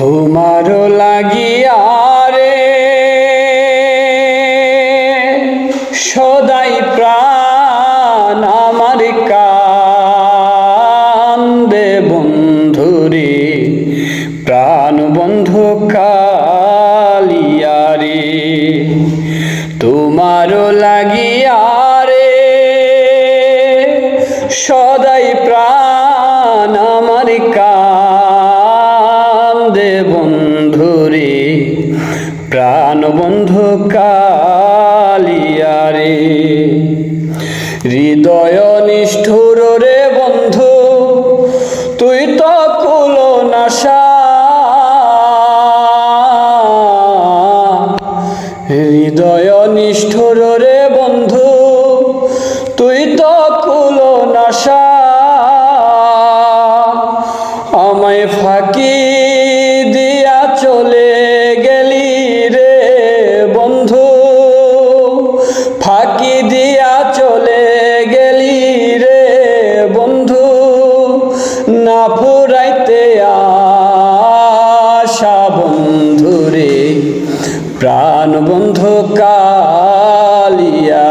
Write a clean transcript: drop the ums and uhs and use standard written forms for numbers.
তোমার লাগিয়া রে সদাই প্রাণ আমার কান্দে বন্ধুরে, প্রাণ বন্ধু কালিয়া রে। তোমার লাগিয়া রে সদাই প্রাণ আমার কান্দে বন্ধুরে, প্রাণ বন্ধু কালিয়া রে। হৃদয় নিষ্ঠুর রে বন্ধু, তুই তো কুলো নাশা। হৃদয় নিষ্ঠুর রে বন্ধু, তুই তো কুলো নাশা। আমায় ফাঁকি দিয়া চলে গেলি রে বন্ধু, ফাঁকি দিয়া চলে গেলি রে বন্ধু। না ফুরাইতে আশা বন্ধুরে, প্রাণ বন্ধু কালিয়া